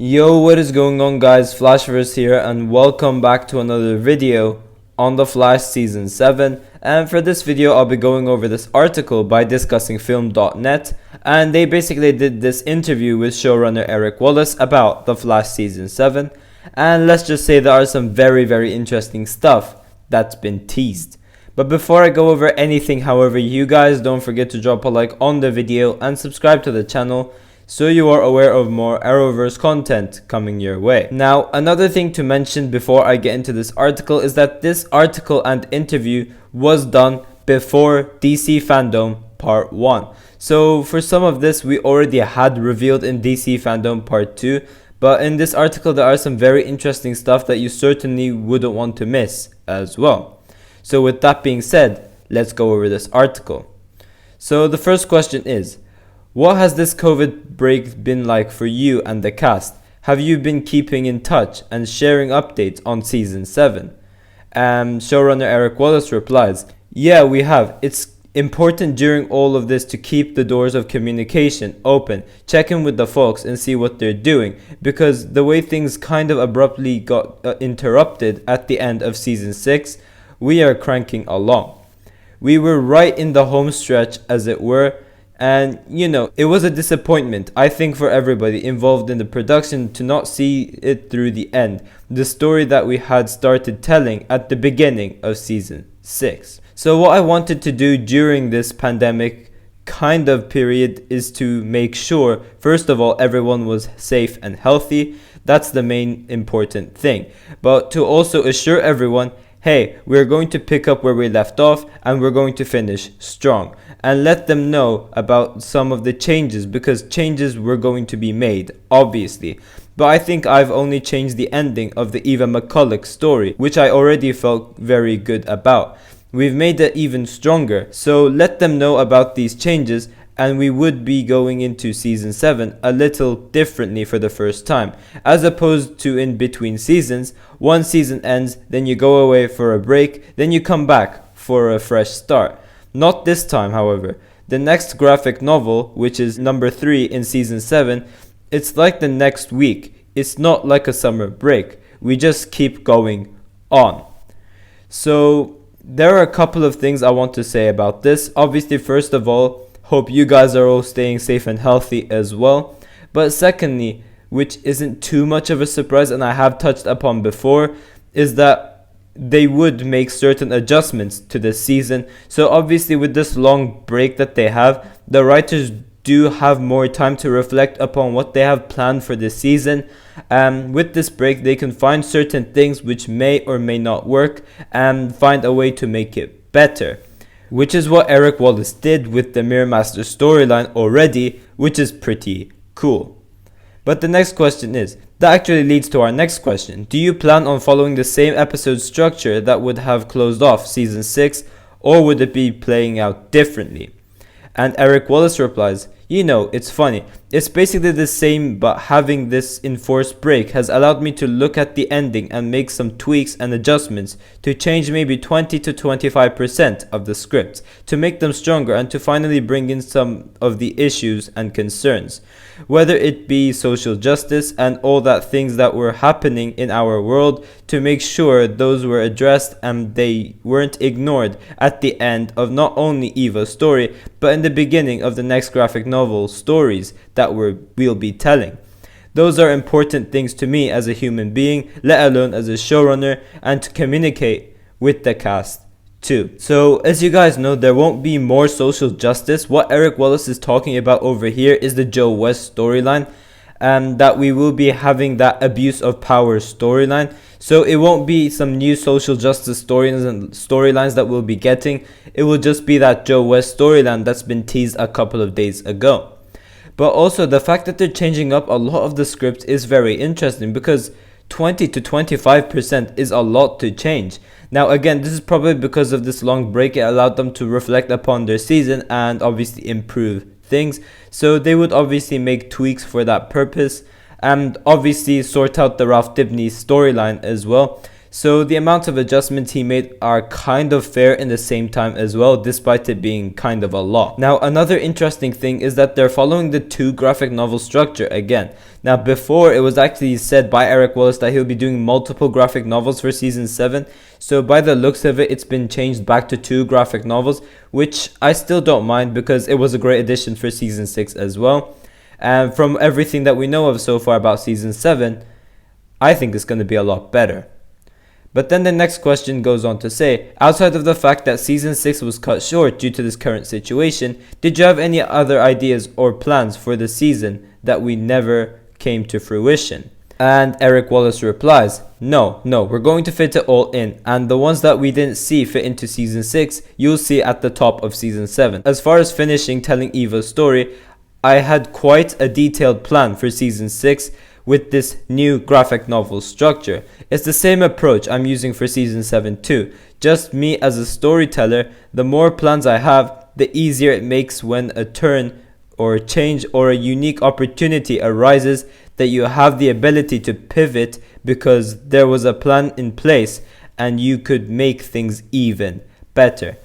Yo, what is going on guys, Flashverse here and welcome back to another video on The Flash Season 7. And for this video I'll be going over this article by discussingfilm.net, and they basically did this interview with showrunner Eric Wallace about The Flash Season 7, and let's just say there are some very interesting stuff that's been teased. But before I go over anything, however, you guys don't forget to drop a like on the video and subscribe to the channel so you are aware of more Arrowverse content coming your way. Now, another thing to mention before I get into this article is that this article and interview was done before DC Fandome Part 1. So for some of this we already had revealed in DC Fandome Part 2, but in this article there are some very interesting stuff that you certainly wouldn't want to miss as well. So with that being said, let's go over this article. So the first question is, what has this COVID break been like for you and the cast? Have you been keeping in touch and sharing updates on Season 7? Showrunner Eric Wallace replies, yeah, we have. It's important during all of this to keep the doors of communication open, check in with the folks and see what they're doing, because the way things kind of abruptly got interrupted at the end of Season 6, we are cranking along. We were right in the home stretch, as it were, and you know, it was a disappointment, I think, for everybody involved in the production to not see it through the end, the story that we had started telling at the beginning of Season 6. So what I wanted to do during this pandemic kind of period is to make sure, first of all, everyone was safe and healthy. That's the main important thing. But to also assure everyone, hey, we're going to pick up where we left off and we're going to finish strong, and let them know about some of the changes, because changes were going to be made, obviously. But I think I've only changed the ending of the Eva McCulloch story, which I already felt very good about. We've made it even stronger, so let them know about these changes, and we would be going into Season 7 a little differently for the first time, as opposed to in between seasons. One season ends, then you go away for a break, then you come back for a fresh start. Not this time, however. The next graphic novel, which is number 3 in Season 7, it's like the next week. It's not like a summer break. We just keep going on. So there are a couple of things I want to say about this. Obviously, first of all, hope you guys are all staying safe and healthy as well. But secondly, which isn't too much of a surprise and I have touched upon before, is that they would make certain adjustments to this season. So obviously with this long break that they have, the writers do have more time to reflect upon what they have planned for this season. With this break, they can find certain things which may or may not work and find a way to make it better, which is what Eric Wallace did with the Mirror Master storyline already, which is pretty cool. But the next question is, that actually leads to our next question. Do you plan on following the same episode structure that would have closed off Season 6, or would it be playing out differently? And Eric Wallace replies, you know, it's funny. It's basically the same, but having this enforced break has allowed me to look at the ending and make some tweaks and adjustments to change maybe 20 to 25% of the scripts to make them stronger and to finally bring in some of the issues and concerns, whether it be social justice and all that things that were happening in our world, to make sure those were addressed and they weren't ignored at the end of not only Eva's story, but in the beginning of the next graphic novel stories that we'll be telling. Those are important things to me as a human being, let alone as a showrunner, and to communicate with the cast too. So as you guys know, there won't be more social justice. What Eric Wallace is talking about over here is the Joe West storyline, and that we will be having that abuse of power storyline. So it won't be some new social justice storylines that we'll be getting. It will just be that Joe West storyline that's been teased a couple of days ago. But also the fact that they're changing up a lot of the script is very interesting, because 20 to 25% is a lot to change. Now again, this is probably because of this long break. It allowed them to reflect upon their season and obviously improve things. So they would obviously make tweaks for that purpose, and obviously sort out the Ralph Dibny storyline as well. So the amount of adjustments he made are kind of fair in the same time as well, despite it being kind of a lot. Now, another interesting thing is that they're following the 2 graphic novel structure again. Now, before it was actually said by Eric Wallace that he'll be doing multiple graphic novels for season 7. So by the looks of it, it's been changed back to 2 graphic novels, which I still don't mind because it was a great addition for season 6 as well. And from everything that we know of so far about season 7, I think it's going to be a lot better. But then the next question goes on to say, outside of the fact that season 6 was cut short due to this current situation, did you have any other ideas or plans for the season that we never came to fruition? And Eric Wallace replies, no, we're going to fit it all in, and the ones that we didn't see fit into season 6, you'll see at the top of season 7. As far as finishing telling Eva's story, I had quite a detailed plan for season 6, with this new graphic novel structure. It's the same approach I'm using for season 7 too. Just me as a storyteller, the more plans I have, the easier it makes when a turn or a change or a unique opportunity arises, that you have the ability to pivot because there was a plan in place and you could make things even better.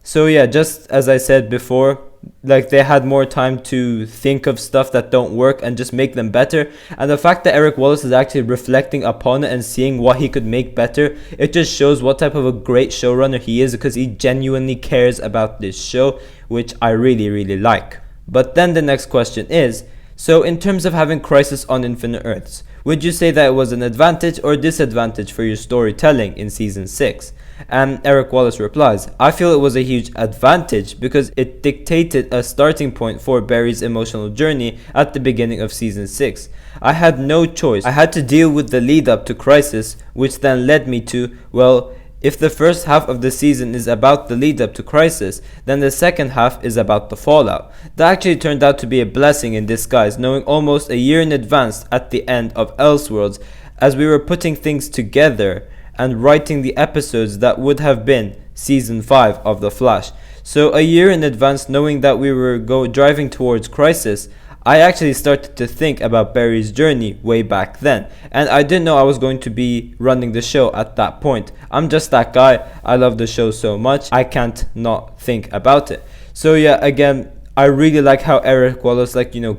So yeah, just as I said before, like they had more time to think of stuff that don't work and just make them better. And the fact that Eric Wallace is actually reflecting upon it and seeing what he could make better, it just shows what type of a great showrunner he is, because he genuinely cares about this show, which I really like. But then the next question is, so in terms of having Crisis on Infinite Earths, would you say that it was an advantage or disadvantage for your storytelling in season 6? And Eric Wallace replies, I feel it was a huge advantage because it dictated a starting point for Barry's emotional journey at the beginning of season 6. I had no choice. I had to deal with the lead up to Crisis, which then led me to, well, if the first half of the season is about the lead up to Crisis, then the second half is about the fallout. That actually turned out to be a blessing in disguise, knowing almost a year in advance at the end of Elseworlds, as we were putting things together and writing the episodes that would have been season 5 of The Flash. So a year in advance, knowing that we were driving towards Crisis, I actually started to think about Barry's journey way back then, and I didn't know I was going to be running the show at that point. I'm just that guy. I love the show so much, I can't not think about it. So yeah, again, I really like how Eric Wallace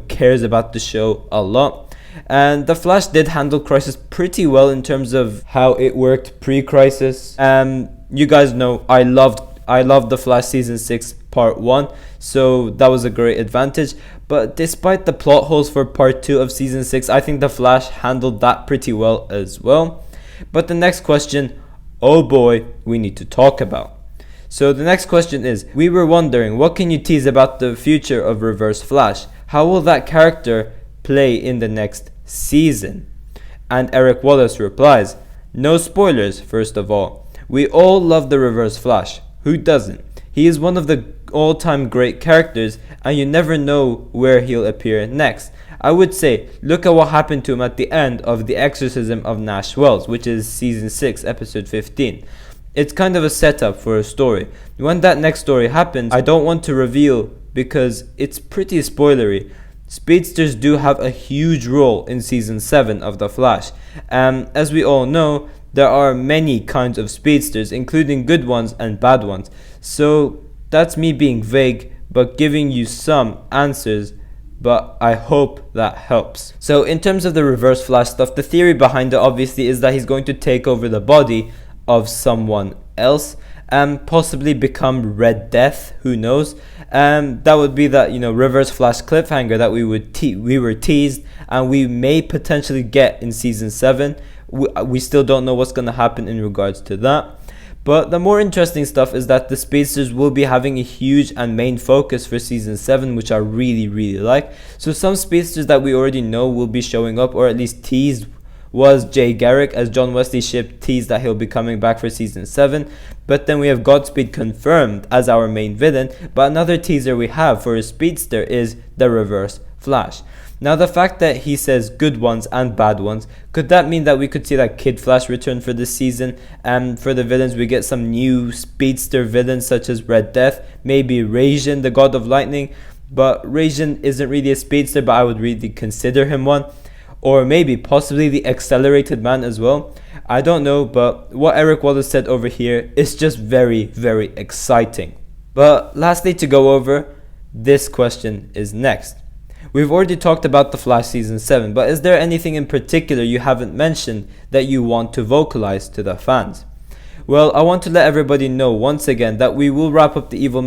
cares about the show a lot. And The Flash did handle Crisis pretty well in terms of how it worked pre-Crisis. You guys know I loved The Flash season 6 part 1, so that was a great advantage. But despite the plot holes for part 2 of season 6, I think The Flash handled that pretty well as well. But the next question, oh boy, we need to talk about. So the next question is, we were wondering, what can you tease about the future of Reverse Flash? How will that character play in the next season? And Eric Wallace replies, no spoilers, first of all. We all love the Reverse Flash. Who doesn't? He is one of the all-time great characters, and you never know where he'll appear next. I would say, look at what happened to him at the end of The Exorcism of Nash Wells, which is season 6, episode 15. It's kind of a setup for a story. When that next story happens, I don't want to reveal because it's pretty spoilery. Speedsters do have a huge role in season 7 of The Flash. As we all know, there are many kinds of speedsters, including good ones and bad ones. So that's me being vague, but giving you some answers, but I hope that helps. So in terms of the Reverse Flash stuff, the theory behind it obviously is that he's going to take over the body of someone else and possibly become Red Death, who knows. That would be that, Reverse Flash cliffhanger that we were teased and we may potentially get in season 7. We still don't know what's going to happen in regards to that. But the more interesting stuff is that the Speedsters will be having a huge and main focus for season 7, which I really like. So some Speedsters that we already know will be showing up, or at least teased, was Jay Garrick, as John Wesley Shipp teased that he'll be coming back for season 7. But then we have Godspeed confirmed as our main villain. But another teaser we have for a Speedster is the Reverse Flash. Now the fact that he says good ones and bad ones, could that mean that we could see that Kid Flash return for this season? And for the villains, we get some new Speedster villains such as Red Death, maybe Raijin, the God of Lightning. But Raijin isn't really a Speedster, but I would really consider him one. Or maybe possibly the Accelerated Man as well. I don't know, but what Eric Wallace said over here is just very, very exciting. But lastly, to go over, this question is next. We've already talked about The Flash Season 7, but is there anything in particular you haven't mentioned that you want to vocalize to the fans? Well, I want to let everybody know once again that we will wrap up the Eva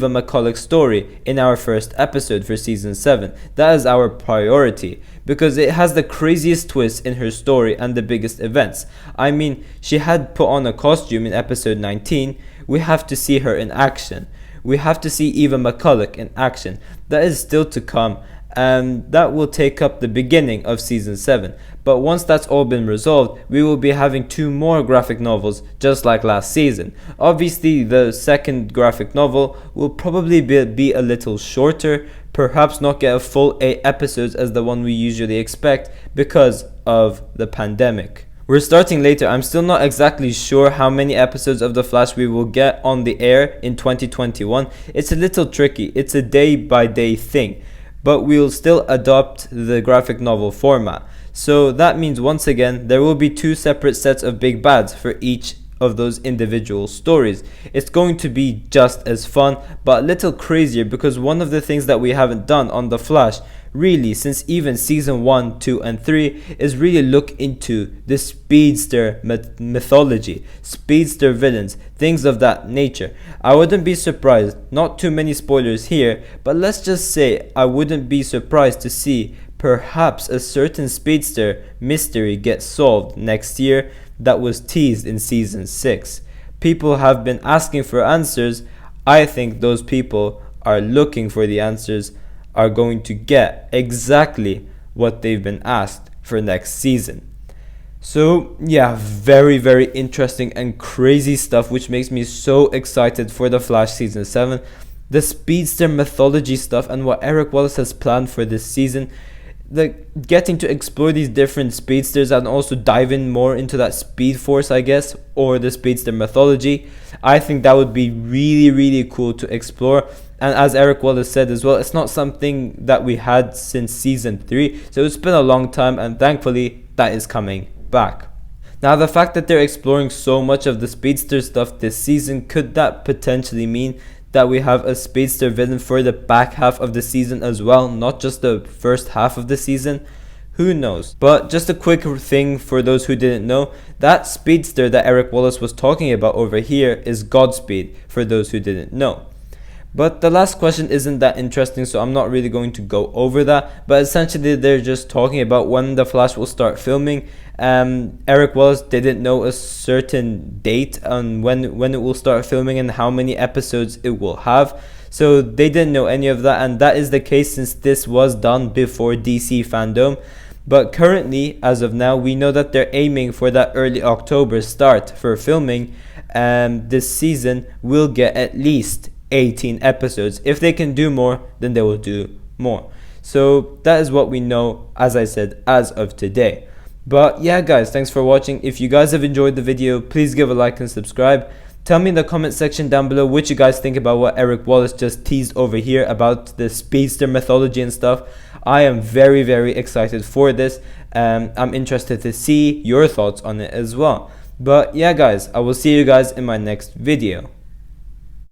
McCulloch story in our first episode for Season 7. That is our priority, because it has the craziest twists in her story and the biggest events. I mean, she had put on a costume in episode 19. We have to see her in action. We have to see Eva McCulloch in action. That is still to come, and that will take up the beginning of Season 7. But once that's all been resolved, we will be having 2 more graphic novels just like last season. Obviously, the second graphic novel will probably be a little shorter, perhaps not get a full 8 episodes as the one we usually expect because of the pandemic. We're starting later. I'm still not exactly sure how many episodes of The Flash we will get on the air in 2021. It's a little tricky. It's a day-by-day thing. But we'll still adopt the graphic novel format. So that means once again there will be 2 separate sets of big bads for each of those individual stories. It's going to be just as fun, but a little crazier, because one of the things that we haven't done on The Flash really since even season 1, 2 and 3 is really look into the Speedster mythology, Speedster villains, things of that nature. I wouldn't be surprised, not too many spoilers here, but let's just say I wouldn't be surprised to see perhaps a certain Speedster mystery get solved next year that was teased in season 6. People have been asking for answers. I think those people are looking for the answers are going to get exactly what they've been asked for next season. So yeah, very, very interesting and crazy stuff, which makes me so excited for The Flash Season 7. The Speedster mythology stuff and what Eric Wallace has planned for this season, getting to explore these different speedsters and also dive in more into that Speedforce, I guess, or the Speedster mythology. I think that would be really, really cool to explore. And as Eric Wallace said as well, it's not something that we had since season 3, so it's been a long time, and thankfully that is coming back. Now, the fact that they're exploring so much of the Speedster stuff this season, could that potentially mean that we have a Speedster villain for the back half of the season as well, not just the first half of the season? Who knows? But just a quick thing for those who didn't know, that Speedster that Eric Wallace was talking about over here is Godspeed, for those who didn't know. But the last question isn't that interesting, so I'm not really going to go over that. But essentially, they're just talking about when The Flash will start filming. Eric Wallace didn't know a certain date on when it will start filming and how many episodes it will have. So they didn't know any of that, and that is the case since this was done before DC Fandome. But currently, as of now, we know that they're aiming for that early October start for filming. This season will get at least 18 episodes. If they can do more, then they will do more. So that is what we know, as I said, as of today. But yeah, guys, thanks for watching. If you guys have enjoyed the video, please give a like and subscribe. Tell me in the comment section down below what you guys think about what Eric Wallace just teased over here about the Speedster mythology and stuff. I am very, very excited for this. I'm interested to see your thoughts on it as well. But yeah, guys, I will see you guys in my next video.